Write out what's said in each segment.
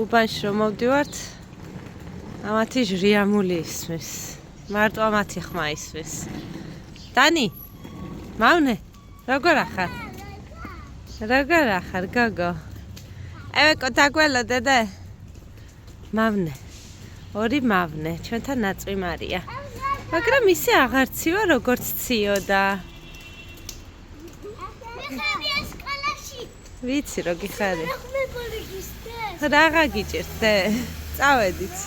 უბანში რომ მოვდივართ, ამათი ჟრიამული ისმის. მარტო ამათი ხმა ისმის. დანი, მავნე, როგორ ახარ? როგორ ახარ, გოგო? ევეკო დაგველო დედე? მავნე. ორი მავნე, ჩვენთან ნაწვიმარია. მაგრამ ისე აღარ ცივა, როგორც ციოდა. ვიცი რო გიხარი. რაღა გიჭირდე? წავედით.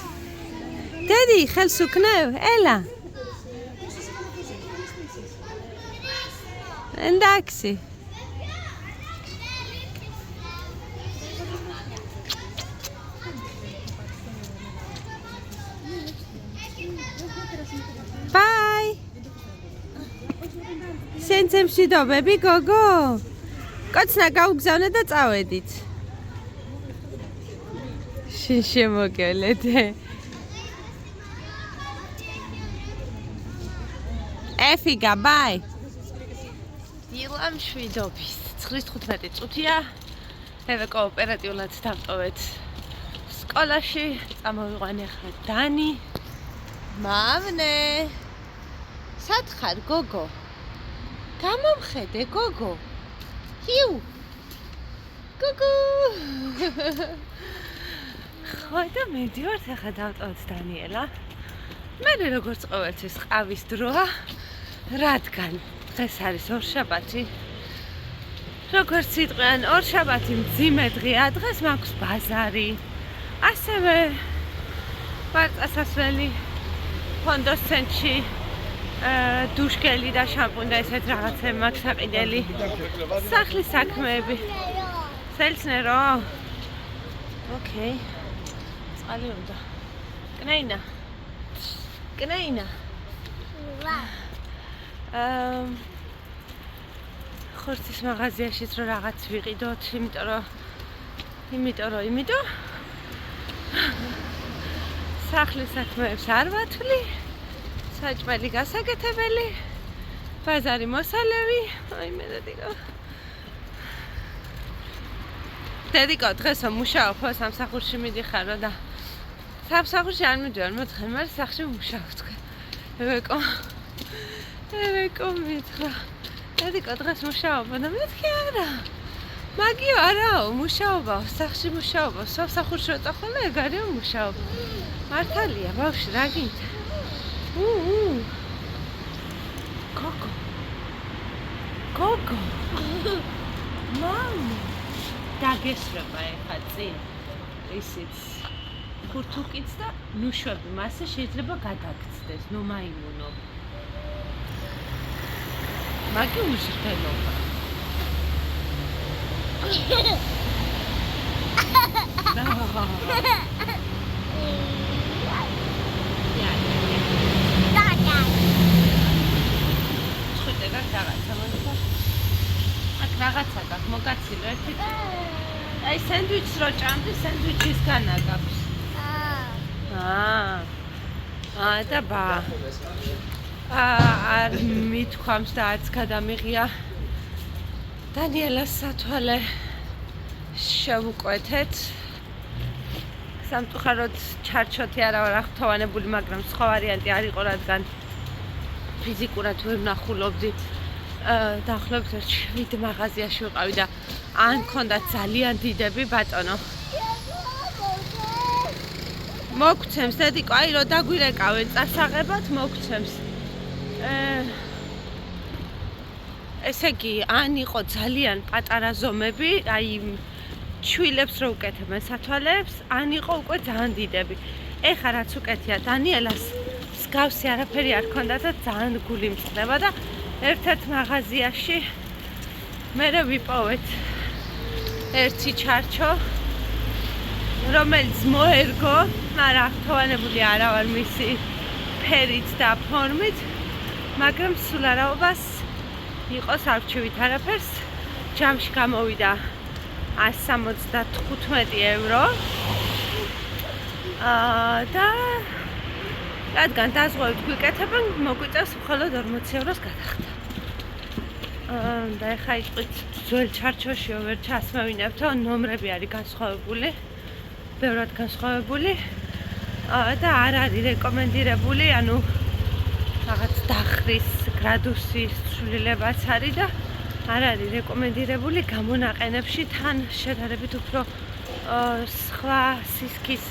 დედი, ხელს უკნევ? ელა. Εντάξει. Bye. სენცემში დობები, გოგო? კაცნა გაუგზავნე და წავედით. შენ შემოგელედე. ეფიგა, ბაი. დილამ შვიდობის. 9:15 წუთია. ევეკო ოპერატიულად დავტოვეთ სკოლაში. წამოვიყვანე ხა დანი. მავნე. სად ხარ, გოგო? გამომხედე, გოგო. ჰიუ. გოგო. ხოდა მედივართ ახლა დავტოვეთ დანიელა. მე როგორც ყოველთვის ყავის დროა, რადგან დღეს არის ორშაბათი. როგორც იტყვიან, ორშაბათი მძიმე დღეა, დღეს მაქვს ბაზარი. ასევე პარტასასვლელი ფონდოს ცენტრში დუშკელი და შამპუნი და ესეთ რაღაცები მაქვს საყიდელი. სახლის საქმეები. სელცნერო? ოკეი. წყალი უნდა. კნეინა. კნეინა. ხორცის მაღაზიაშიც რო რაღაც ვიყიდოთ, იმიტომ რომ სახლის საქმეებს არ ვათვლი. საჭმელი გასაკეთებელი, ბაზარი მოსალევი. აი მე დედიკო, დღესო მუშაობ, ხო სამსახურში მიდიხარო და სამსახურში არ მიდივარ, მოთხარ, მაგრამ სახლში მუშაობ თქვენ. ევეკო მითხრა. დედიკო, დღეს მუშაობ და მეთქი არა. მაგიო არაო, მუშაობაო, სახლში მუშაობაო, სამსახურში ვეწა ხოლმე, ეგ არისო მუშაობ. მართალია, ბავშვი, რა გინდა? გოგო. გოგო. მამი. დაგესრება ეხა წინ. ისიც ხურთუკიც და ნუშვები მასე შეიძლება გადაგცდეს, ნუ მაიმუნო. მაგი უშრთელობა. რაღაცა გაქვს, მოგაცილო ერთი. აი სენდვიჩს რო ჭამდი, სენდვიჩისგან აქვს. და ბა. არ მithქვამს და არც გადამიღია. დანიელას სათვალე შევუკვეთეთ. სამწუხაროდ ჩარჩოთი არა ვარ აღფრთოვანებული, მაგრამ სხვა ვარიანტი არ იყო, რადგან ფიზიკურად ვერ ვნახულობდი. დაახლოებით 7 მაღაზიაში ვიყავი და ან მქონდათ ძალიან დიდები, ბატონო. მოგცემს დედიკო, აი რომ დაგვირეკავენ წასაღებად, მოგცემს. ესე იგი, ან იყო ძალიან პატარა ზომები, აი ჩვილებს რო უკეთებენ სათვალეებს, ან იყო უკვე ძალიან დიდები. ეხლა რაც უკეთია დანიელას მსგავსი არაფერი არ ქონდა და ძალიან გული მწყდება და ერთ-ერთ მაღაზიაში მე ვიპოვეთ ერთი ჩარჩო, რომელიც მოერგო, მაგრამ აღფრთოვანებული არა ვარ მისი ფერით და ფორმით, მაგრამ სულ არაობას იყოს არჩევით არაფერს. ჯამში გამოვიდა 175 ევრო. და რადგან დაზღვევით გვიკეთებენ, მოგვიწევს მხოლოდ 40 ევროს გადახდა. და ეხა იყვით ძველ ჩარჩოშიო ვერ ჩასმევინებთო, ნომრები არის განსხვავებული. ბევრად განსხვავებული და არ არის რეკომენდირებული, ანუ რაღაც დახვრის გრადუსის ცვლილებაც არის და არ არის რეკომენდირებული გამონაყენებში თან შედარებით უფრო სხვა სისქის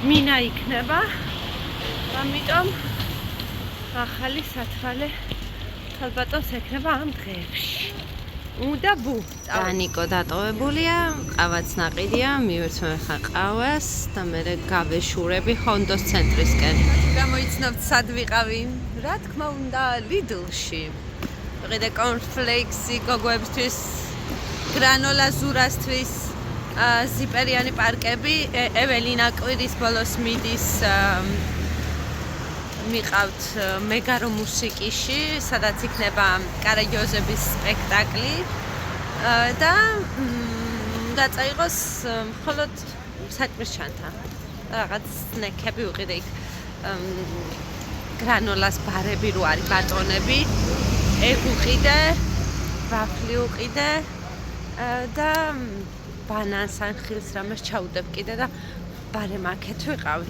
მინა იქნება. ამიტომ ახალი სათვალე თალბატონს ექნება ამ დღეებში. უნდა ბუ. დანიკო დატოვებულია, ყავაც ნაყიდია, მივერცმევ ხა ყავას და მე გავეშურები ჰონდოს ცენტრისკენ. გამოიცნობთ სად ვიყავი? რა თქმა უნდა, ლიდლში. ვიყიდე კორნფლეიქსი გოგოებისთვის, გრანოლა ზურასთვის, ზიპერიანი პარკები, ეველინა კვირის ბოლოს მიდის მიყავთ მეგარო მუსიკიში, სადაც იქნება კარაჯოზების სპექტაკლი და დაწაიღოს მხოლოდ საჭმლის ჩანთა. რაღაც სნეკები ვიყიდე იქ გრანოლას ბარები რო არის ბატონები, ეგ ვიყიდე, ვაფლი ვიყიდე და ბანანს ან ხილს რამეს ჩაუდებ კიდე და ბარემ აქეთ ვიყავი.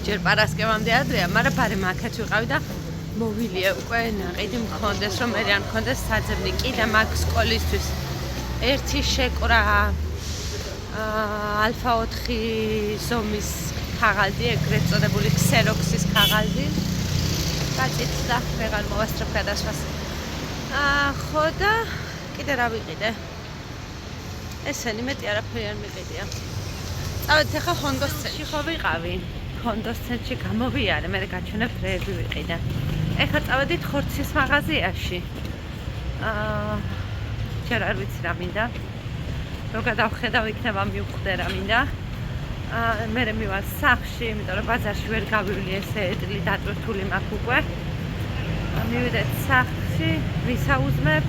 ჯერ პარასკევამდე ადრეა, მაგრამ ბარემ აქეთ ვიყავი და მოვილია უკვე ნაყიდი მქონდეს, რომ მე არ მქონდეს საძებნი. კიდე მაქვს სკოლისთვის ერთი შეკვრა ალფა 4 ზომის ქაღალდი, ეგრეთ წოდებული ქსეროქსის ქაღალდი. კაციც და ვეღარ მოვასწრებ გადასვლას. ხო და კიდე რა ვიყიდე? ესენი მეტი არაფერი არ მიყიდია. წავედით ახლა ჰონდოს ცენტრში ხო ვიყავი? ჰონდოს ცენტრში გამოვიარე, მე გაჩვენებ დღეები ვიყიდე. ეხლა წავედით ხორცის მაღაზიაში. ჯერ არ ვიცი რა მინდა. რო გადავხედავ იქნება მივხვდე რა მინდა. მე მივალ სახლში, იმიტომ რომ ბაზარში ვერ გავივლი, ესე ეტლი დატვირთული მაქვს უკვე. მივიდეთ სახლში, ვისაუზმებ.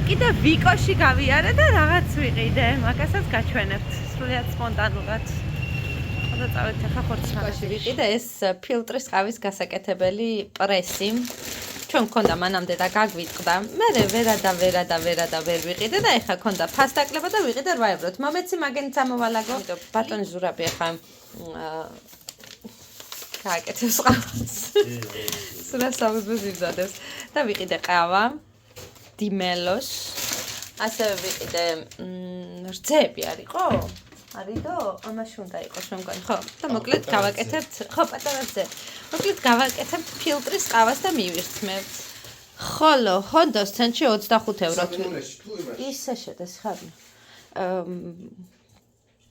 კიდე ვიკოში გავიარე და რაღაც ვიყიდე, მაგასაც გაჩვენებთ, სრულიად სპონტანურად. და წავედით ახლა ხორცის მაღაზიაში ვიყიდე, ეს ფილტრის ყავის გასაკეთებელი პრესი. ჩვენ მქონდა მანამდე და გაგვიტყდა. მე ვერა ვერ ვიყიდე და ეხლა მქონდა ფასდაკლება და ვიყიდე 8 ევროთ. მომეცი მაგენიც ამოვალაგო. ბატონი ზურაბი ახლა გააკეთებს ყავას. სულ სამბუზ იბზადებს და ვიყიდე ყავა დიმელოს. ასევე ვიყიდე რძეები არისო? არისო? ამაში უნდა იყოს მე მგონი, ხო? და მოკლედ გავაკეთებთ, ხო, პატარა რძე. მოკლედ გავაკეთებთ ფილტრის ყავას და მივირთმევთ. ხოლო ჰონდოს ცენტრში 25 ევროთ. ისე შედეს ხარი.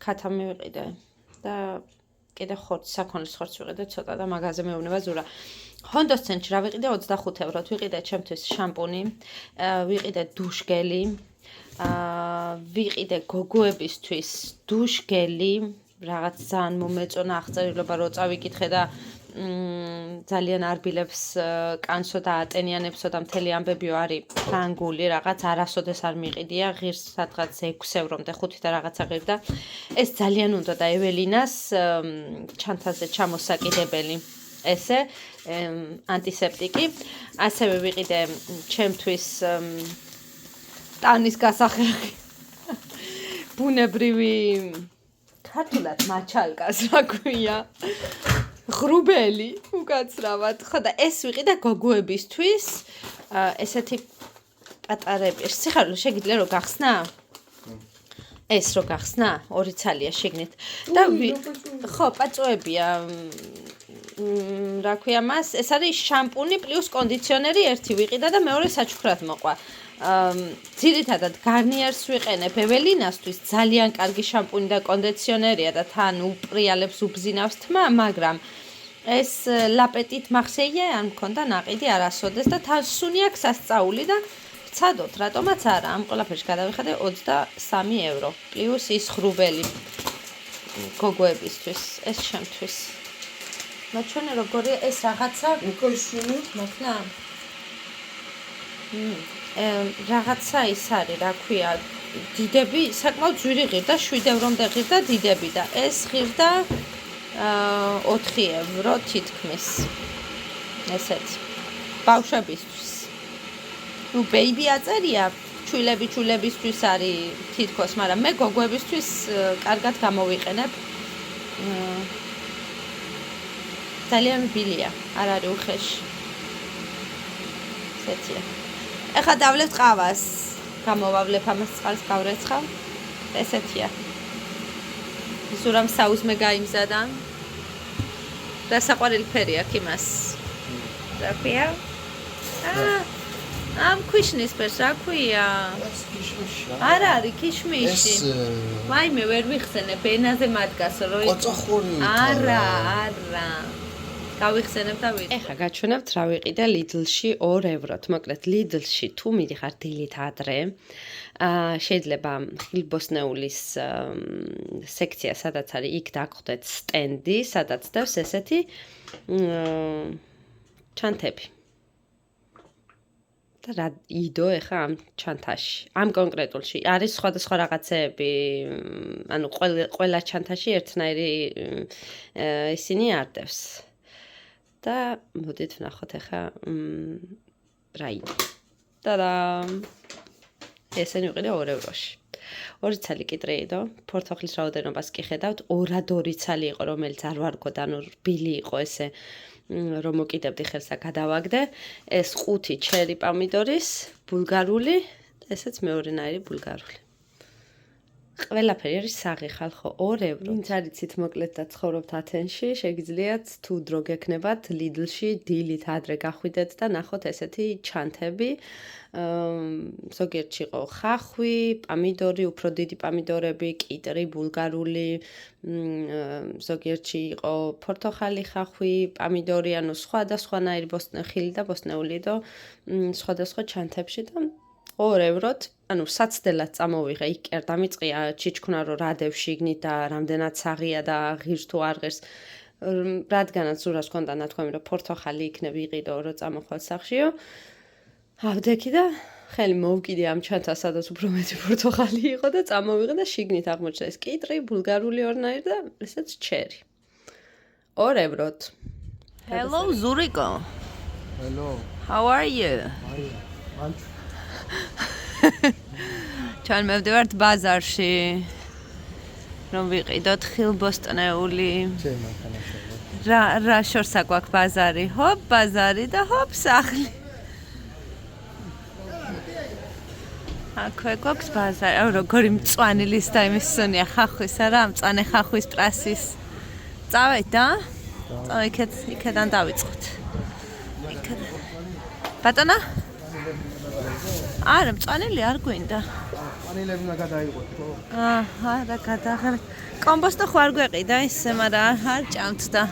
ქათა მივიყიდე და კიდე ხორცი, საქონლის ხორცი ვიყიდე ცოტა და მაღაზია მეუბნება ზურა. ჰონდოს ცენტრში რა ვიყიდე 25 ევროთ. ვიყიდე ჩემთვის შამპუნი, ვიყიდე დუშგელი, ვიყიდე გოგოებისთვის დუშგელი, რაღაც ძალიან მომეწონა აღწერილობა რო წავიკითხე და ძალიან არბილებს კანსო და ატენიანებსო და მთელი ამბებიო არის ფრანგული, რაღაც არასოდეს არ მიყიდია, ღირს სადღაც 6 ევრომდე 5 და რაღაცა ღირდა. ეს ძალიან უნდა და ეველინას ჩანთაზე ჩამოსაკიდებელი. ესე ანტისეპტიკი. ასევე ვიყიდე ჩემთვის ტანის გასახერხი. ბუნებრივი ქართულად მაჩალკას რა ქვია. ღრუბელი უკაცრავად. ხო და ეს ვიყიდე გოგოებისთვის. ესეთი პატარები. სიხარულო შეგიძლია რომ გახსნა? ეს რო გახსნა? 2 ცალია შეგნით. და ხო, პაწოებია. რა ქვია მას? ეს არის შამპუნი პლუს კონდიციონერი ერთი ვიყიდა და მეორე საჩუქრად მოყვა. ძირითადად გარნიერს ვიყენებ ეველინასთვის, ძალიან კარგი შამპუნი და კონდიციონერია და თან უპრიალებს უბზინავს თმა, მაგრამ ეს ლაპეტით მახსეია ან მქონდა ნაყიდი არასოდეს და თან სუნი აქვს სასწაული და ვცადოთ, რატომაც არა, ამ ყველაფერში გადავიხადე 23 евро პლუს ის ღრუბელი გოგოებისთვის, ეს შემთვის. მაჩვენე როგორია ეს რაღაცა უკოშინო მოხნა. რაღაცა ის არის, რა ქვია, დიდები, საკმაოდ ძვირი ღირდა, 7 ევრომდე ღირდა დიდები და ეს ღირდა 4 евро თითქმის. ესეც. ბავშვებისთვის. ნუ ბეიბი აწერია ჩულებისთვის არის თითქოს, მაგრამ მე გოგოებისთვის კარგად გამოვიყენებ. ძალიან ბილია, არ არის უხეში. ესეთია. ეხლა დავლევ ყავას. გამოვავლებ ამას წყალს გავრეცხავ. ესეთია. ისურამ საუზმე გაიმზადა. და საყვარელი ფერი აქვს იმას. რა ქვია? ამ ქვიშნის ფერს რა ქვია? არ არის ქიშმიში. ვაიმე ვერ ვიხსენებ, ენაზე მადგასო რო ყოწახური. არა. გავიხსენებ და ვიდე. ეხლა გაჩვენებთ რა ვიყიდე Lidl-ში 2 ევროთ. მოკლედ Lidl-ში თუ მიდიხარ დილით ადრე, შეიძლება ხილბოსნეულის სექცია, სადაც არის, იქ დაგხვდეთ სტენდი, სადაც დევს ესეთი ჩანთები. და რა იდო ეხა ამ ჩანთაში. ამ კონკრეტულში არის სხვადასხვა რაღაცეები, ანუ ყველა ჩანთაში ერთნაირი ისინი არ დევს. და მოდით ვნახოთ ეხა რა იდო. და ესენი ვიყიდე 2 ევროში. 2 ცალი კიტრი იდო, ფორთოხლის რაოდენობას კი ხედავთ, 2 ცალი იყო, რომელიც არ ვარგოთ, ანუ რბილი იყო ესე, რომ მოკიდებდი ხელს და გადავაგდე. ეს 5 ჩერი პომიდორის, ბულგარული, ესეც მეორენაირი ბულგარული. ყველაფერი არის საღი ხალხო 2 ევრო. ვინც არიცით მოკლედ და ცხოვრობთ ათენში, შეგიძლიათ თუ დრო გექნებათ Lidl-ში დილით ადრე გახვიდეთ და ნახოთ ესეთი ჩანთები. ზოგიერთში იყო ხახვი, პომიდორი, უფრო დიდი პომიდორები, კიტრი, ბულგარული, ზოგიერთში იყო ფორთოხალი, ხახვი, პომიდორი, ანუ სხვადასხვანაირი ხილი და ბოსტნეული და სხვადასხვა ჩანთებში და 2 ევროთ, ანუ საცდელად წამოვიღე, იქ კი არ დამიწყია ჩიჩქნა რომ რა დევ შიგნით და რამდენად საღია და ღირს თუ არ ღირს. რადგანაც ზურას ჰქონდა ნათქვამი რომ ფორთოხალი იქნებ იყიდო რომ წამოხვალ სახშიო. ავდექი და ხელი მოვკიდე ამ ჩანთას, სადაც უფრო მეტი ფორთოხალი იყო და წამოვიღე და შიგნით აღმოჩნდა ეს კიტრი, ბულგარული ორნაირი და ესეც ჩერი. 2 ევროთ. Hello Zuriko. Hello. How are you? ჩვენ მივდივართ ბაზარში. რომ ვიყიდოთ ხილბოსტნეული. რა შორსა გვაქვს ბაზარი? ჰოპ, ბაზარი და ჰოპ, სახლი. აქვე გვაქვს ბაზარი. აუ როგორი მწვანე ლისტა იმის სუნია ხახვის არა, მწვანე ხახვის პრასის. წავედ და? იქედან დავიწყოთ. ბატონა? არა, მწვანელი არ გვინდა. მწვანელები უნდა გადაიღოთ, ხო? რა გადაღარ. კომბოსტო ხო არ გვეყიდა ისე, მაგრამ არ ჭამთ და.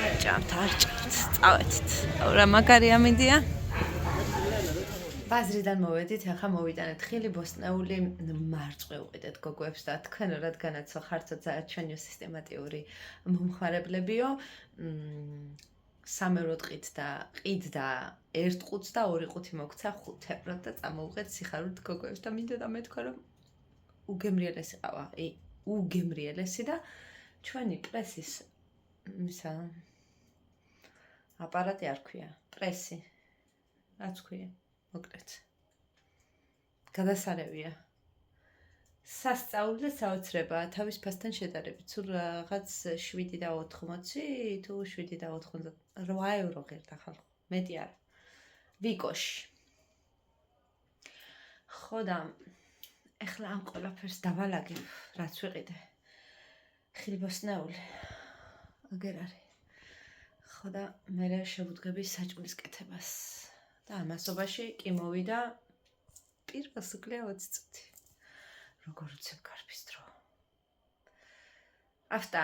არ ჭამთ. წავედით. რა მაგარია მინდია? ბაზრიდან მოვედით, ახლა მოვიტანეთ ხილი ბოსტნეული მარწყვე უყიდეთ გოგოებს და თქვენ რადგანაც ხართ ჩვენი სისტემატიური მომხმარებლებიო, 3 ყით და ყიდ და 1 ყუთს და 2 ყუთი მოგცა 5 ევროთ და წამოვუღეთ სიხარულით გოგოებს და მინდა და მეთქვა რომ უგემრიელესი ყავა. უგემრიელესი და ჩვენი პრესის ისა აპარატი არ ქვია, პრესი. რაც ქვია, მოკლედ. გადასარევია. სასწაული და საოცრება თავის ფასთან შედარებით. სულ რაღაც 7 და 80 თუ 7 და 90 8 ევრო ღირდა ხალხო. მეტი არა. ვიკოში. ხო და ეხლა ამ ყველაფერს დავალაგებ, რაც ვიყიდე. ხილბოსტნეული. აგერ არის. ხო და მე შევუდგები საჭმლის კეთებას. და ამასობაში კი მოვიდა პირველს უკლია 20 წუთი. როგორ უცებ გარბის დრო. ავტა.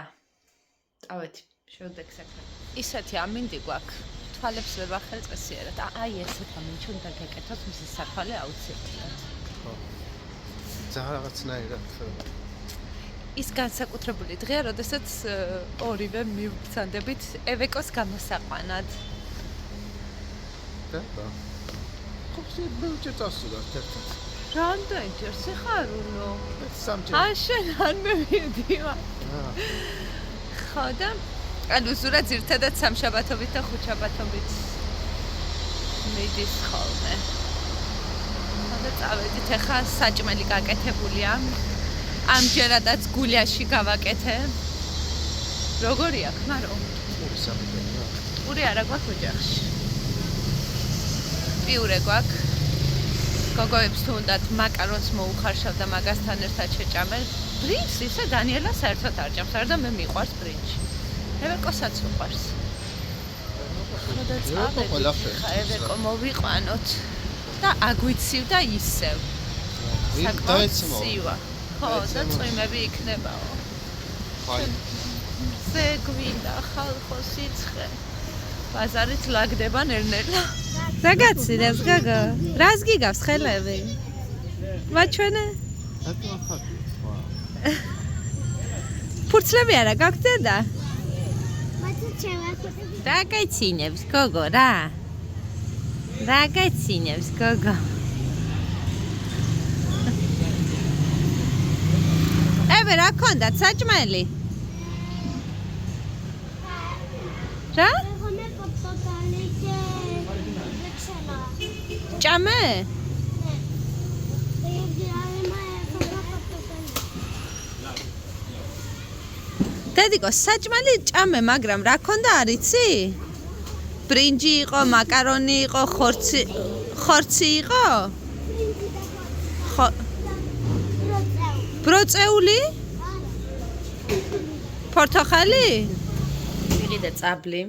წავედი, შევდექ საქმე. ისეთი ამინდი გვაქვს. თვალებს ვებახელწესიერად. აი ესეთ ამინჩი უნდა გეკეთოს მისი საფალე აუცილებლად. ხო. ძალიან რაღაცნაირად. ის განსაკუთრებული დღეა, როდესაც ორივე მივბრძანდებით ევეკოს გამოსაყვანად. და ხო, შეიძლება წასულოთ ერთად. რამდენი ჯერ სიხარულო? 3 ჯერ. შენ არ მევიდივა. ხო და ანუ ზურა ძირთადად სამშაბათობით და ხუთშაბათობით მიდის ხოლმე. და წავედით ახლა საჭმელი გაკეთებულია. ამჯერადაც გულიაში გავაკეთე. როგორი აქვს, მარო? პური არა გვაქვს ოჯახში. პიურე გვაქვს. გოგოებს თუ უნდათ მაკარონს მოუხარშავ და მაგასთან ერთად შეჭამენ. ბრინჯს ისე დანიელა საერთოდ არ ჭამს, არ და მე მიყვარს ბრინჯი. ევეკოსაც უყვარს. ევეკო მოვიყვანოთ და აგვიცივ და ისევ. საკმაოდ. ხო, და წვიმები იქნებაო. ხაი. ზე გვინდა ხალხო სიცხე. ბაზარით ლაგდება ნერნელა. ზაგაცილებს გოგო. რას გიგავს ხელები? მაჩვენე? ფურცლები არა გაქვთ და? რა გაიცინებს გოგო რა? რა გაიცინებს გოგო? ებე რა ქონდათ საჭმელი? რა? ჭამე? დედიკო, საჭმელი ჭამე, მაგრამ რა ქონდა არ იცი? ბრინჯი იყო, მაკარონი იყო, ხორცი იყო? ბროწეული? პორტოხალი? მიყიდე წაბლი.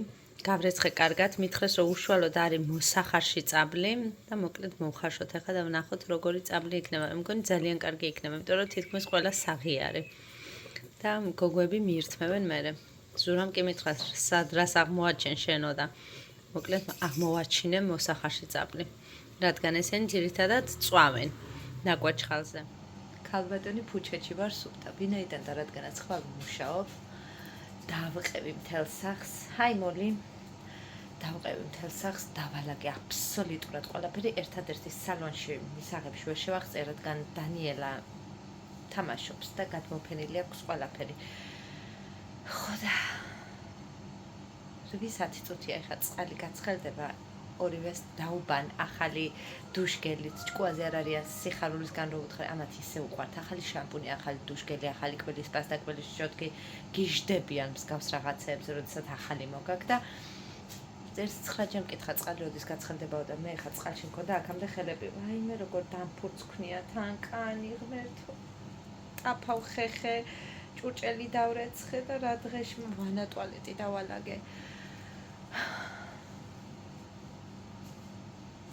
გავრეცხე კარგად, მითხრეს რომ უშუალოდ არის მოსახარში წაბლი და მოკლედ მოვხარშოთ ახლა და ვნახოთ როგორი წაბლი იქნება. მე მგონი ძალიან კარგი იქნება, იმიტომ რომ თითქმის ყველა საღი არის. და გოგოები მიირთმევენ მერე. ზურამ კი მითხრა სად რას აღმოაჩენ შენო და მოკლედ აღმოვაჩინე მოსახარში წაბლი. რადგან ესენი ძირითადად წვავენ ნაკვაჩხალზე. ქალბატონი ფუჩეთში ვარ სუფთა. ვინაიდან და რადგანაც ხვალ მუშაობ, დავყევი მთელ სახს. ჰაი მოლი. დავყევი მთელ სახს, დავალაგე აბსოლუტურად ყველაფერი. ერთადერთი სალონში მისაღებში ვერ შევახწე, რადგან დანიელა თამაშობს და გადმოფენილი აქვს ყველაფერი. ხო და 8 წუთია ეხა წყალი გაცხელდება. ორივეს დაუბან ახალი დუშგელით. ჭკუაზე არ არის სიხარულისგან რო უთხრე, ამათ ისე უყვართ. ახალი შამპუნი, ახალი დუშგელი, ახალი კბილის პასტა, კბილის შოტკი გიჟდებიან მსგავს რაღაცეებზე, როდესაც ახალი მოგაქვს და წერს 9 ჯერ მკითხა წყალი როდის გაცხელდებაო და მე ხა წყალში მქონდა აქამდე ხელები. ვაიმე როგორ დამფურცქნია თან კანი ღმერთო. ტაფავ ხეხე, ჭურჭელი დავრეცხე და რა დღეში ვანა ტუალეტი დავალაგე.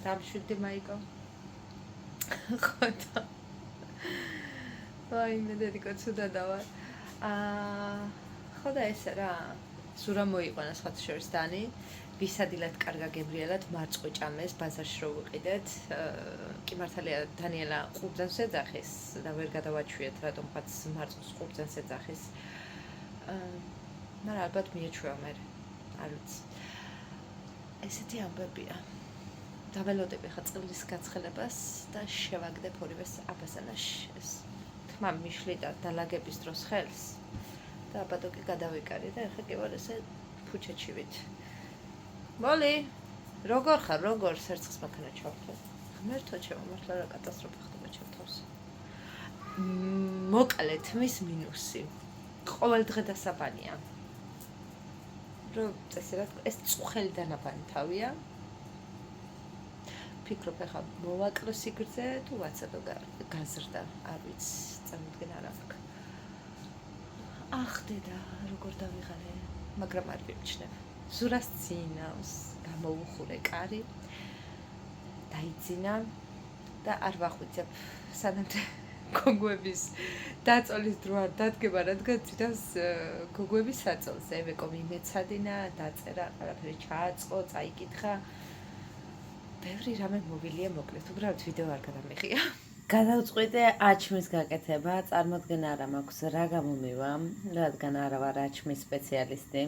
დამშვიდე მაიკო. ხო და ვაიმე დედიკო ცუდადა ვარ. ხო და ესე რა. სურა მოიყვანა სხვათა შორის დანი. ვისადილად კარგა გებრიელად მარწყო ჭამეს ბაზარში რო ვიყიდეთ. კი მართალია დანიელა ყურძენს ეძახის და ვერ გადავაჩვიეთ რატომღაც მარწყოს ყურძენს ეძახის. მაგრამ ალბათ მიეჩვევა მე. არ ვიცი. ესეთი ამბებია. დაველოდები ხა წლის გაცხელებას და შევაგდებ ორივეს აბაზანაში. ეს თმა მიშლი და დალაგების დროს ხელს და აბადო კი გადავიკარი და ეხა კი ვარ ესე ფუჩეთში ვით. მოლი, როგორ ხარ, როგორ სერცხის მანქანა ჩავხტე? ღმერთო ჩემო, მართლა რა კატასტროფა ხდება ჩემ თავს. მოკლედ მის მინუსი. ყოველ დღე დასაბანია. რომ ესე რა ეს წუხელი დანაბანი თავია. ფიქრობ ახლა მოვაკლო სიგრძე თუ ვაცადო გაზრდა, არ ვიცი, წარმოდგენ არ აქვს. დედა, როგორ დავიღალე, მაგრამ არ ვიმჩნევ. ზურას წინავს, გამოუხურე კარი, დაიძინა და არ ვახვიცებ სანამ გოგოების დაწოლის დრო არ დადგება, რადგან წინავს გოგოების საწოლს. ევეკო მიმეცადინა, დაწერა, ყველაფერი ჩააწყო, წაიკითხა. ბევრი რამე მოვილია მოკლედ, უბრალოდ ვიდეო არ გადამიღია. გადავწყვიტე აჩმის გაკეთება, წარმოდგენა არ მაქვს რა გამომივა, რადგან არა ვარ აჩმის სპეციალისტი.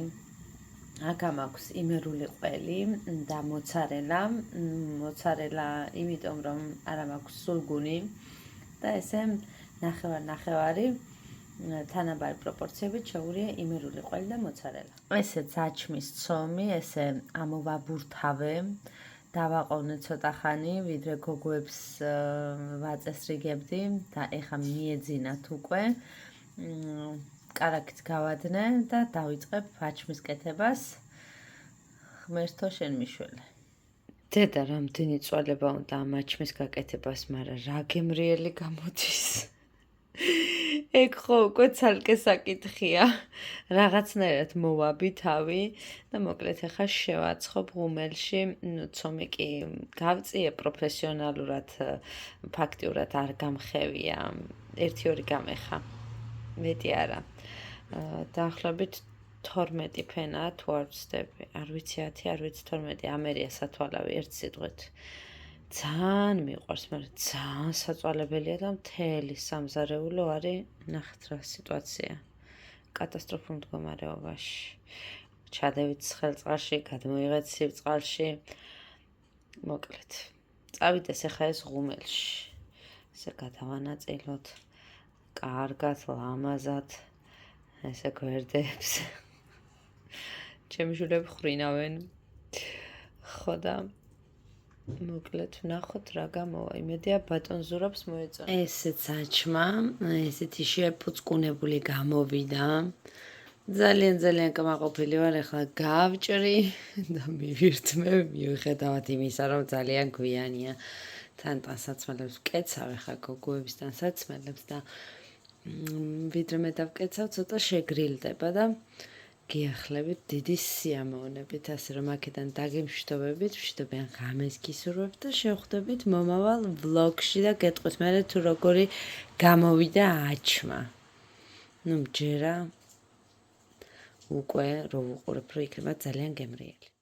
აქ მაქვს იმერული ყველი და მოცარელა, იმიტომ რომ არა მაქვს სულგუნი და ესე ნახევარი თანაბარი პროპორციებით შეურია იმერული ყველი და მოცარელა. ესეც აჩმის ცომი, ესე ამოვაბურთავე დავაყოვნე ცოტა ხანი, ვიდრე გოგოებს ვაწესრიგებდი და ეხა მიეძინათ უკვე. კარაქით გავადნე და დავიწყებ აჩმის კეთებას. ღმერთო შენ მიშველი. დედა რამდენი წვალება უნდა ამ აჩმის გაკეთებას, მაგრამ რა გემრიელი გამოდის. ეგ ხო უკვე ცალკე საკითხია. რაღაცნაირად მოვაბი თავი და მოკლედ ახლა შევაცხობ ღუმელში, ცომი კი გავწიე პროფესიონალურად, ფაქტიურად არ გამხევია. 1-2 გამეხა. მეტი არა. დაახლოებით 12 ფენა თუ არ ვცდები. არ ვიცი 10, არ ვიცი 12, ამერია სათვალავი ერთ სიტყვით. ძალიან მიყვარს, მაგრამ ძალიან საწვალებელია და მთელი სამზარეულო არის, ნახეთ რა სიტუაცია. კატასტროფულ მდგომარეობაში. ჩადევით ხელწყალში, გადმოიღეთ სიბრწყალში. მოკლედ. წავიდეს ახლა ეს ღუმელში. ესე გადავანაწილოთ. კარგად, ლამაზად. ესე გვერდებს. ჩემი შვილები ხრინავენ. ხო და მოკლედ ვნახოთ რა გამოვა. იმედია ბატონ ზურაბს მოეწონა. ესეც აჩმა, ესეთი შეფუწკუნებული გამოვიდა. ძალიან კმაყოფილი ვარ, ახლა გავჭრი და მივირთმე, მიუხედავად იმისა, რომ ძალიან გვიანია. თან ტანსაცმელებს ვკეცავ, ახლა გოგოების ტანსაცმელებს და ვიდრე მე დავკეცავ, ცოტა შეგრილდება და გიახლებით დიდი სიამოვნებით, ასე რომ აქედან დაგემშვიდობებით, ვშვიდობიან ღამეს გისურვებთ და შევხვდებით მომავალ ვლოგში და გეტყვით მერე თუ როგორი გამოვიდა აჩმა. მჯერა უკვე რო ვუყურებ, რომ იქნება ძალიან გემრიელი.